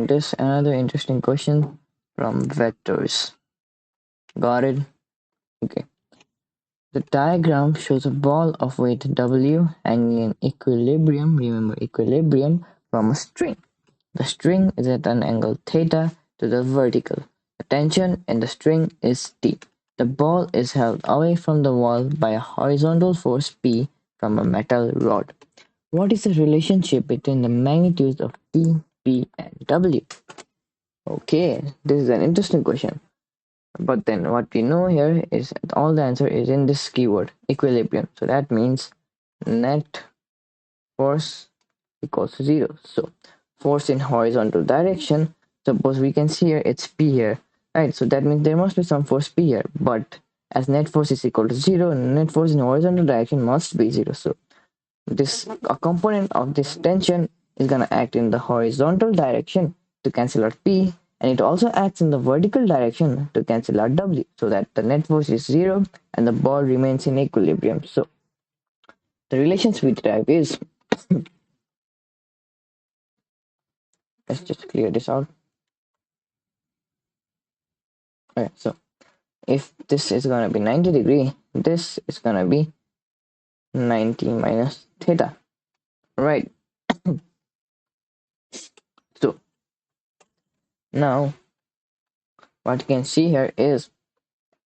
this another interesting question from vectors. Got it? Okay. The diagram shows a ball of weight W hanging in equilibrium, remember equilibrium, from a string. The string is at an angle theta to the vertical. The tension in the string is T. The ball is held away from the wall by a horizontal force P from a metal rod. What is the relationship between the magnitudes of T, P, and W? Okay, this is an interesting question. But then what we know here is all the answer is in this keyword, equilibrium. So that means net force equals to 0. So force in horizontal direction, suppose we can see here it's P here, right? So that means there must be some force P here, but as net force is equal to 0, net force in horizontal direction must be 0. So this a component of this tension is going to act in the horizontal direction to cancel out P, and it also acts in the vertical direction to cancel out W, so that the net force is 0 and the ball remains in equilibrium. So the relations we derive is let's just clear this out. Okay, so if this is going to be 90 degree, this is going to be 90 minus theta, right? So now what you can see here is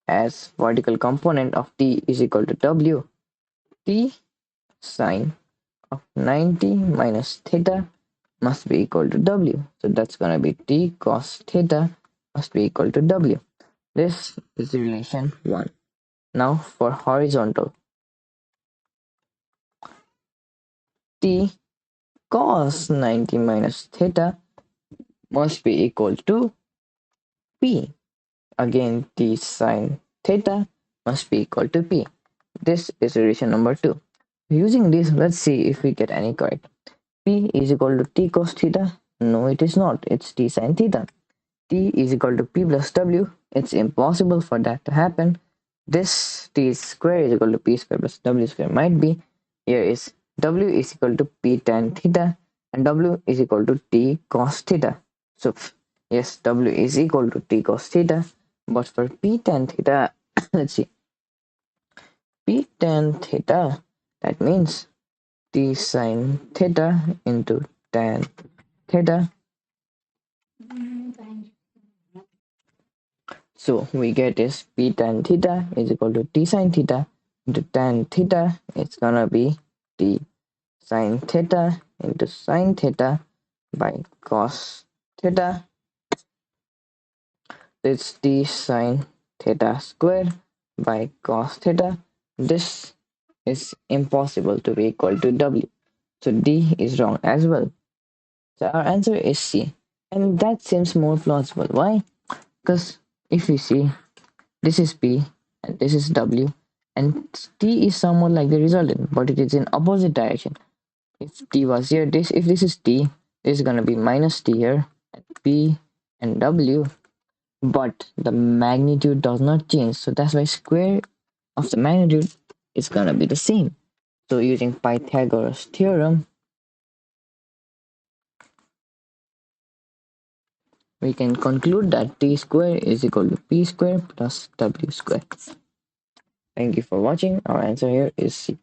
as vertical component of T is equal to W, T sine of 90 minus theta must be equal to W. So that's going to be T cos theta must be equal to W. This is relation 1. Now for horizontal, T cos 90 minus theta must be equal to P. Again, T sine theta must be equal to P. This is relation number 2. Using this, let's see if we get any correct. P is equal to T cos theta? No, it is not. It's T sine theta. T is equal to P plus W. It's impossible for that to happen. This T square is equal to P square plus W square might be. Here is W is equal to P tan theta and W is equal to T cos theta. So yes, W is equal to T cos theta. But for P tan theta, let's see. P tan theta, that means T sine theta into tan theta. So we get is P tan theta is equal to T sine theta into tan theta. It's gonna be T sine theta into sine theta by cos theta. It's T sine theta square by cos theta. This is impossible to be equal to W. So D is wrong as well. So our answer is C. And that seems more plausible. Why? Because if we see this is P and this is W and T is somewhat like the resultant, but it is in opposite direction. If T was here, if this is T, this is gonna be minus T here, and P and W, but the magnitude does not change. So that's why square of the magnitude is gonna be the same. So using Pythagoras theorem, we can conclude that T square is equal to P square plus W square. Thank you for watching. Our answer here is C.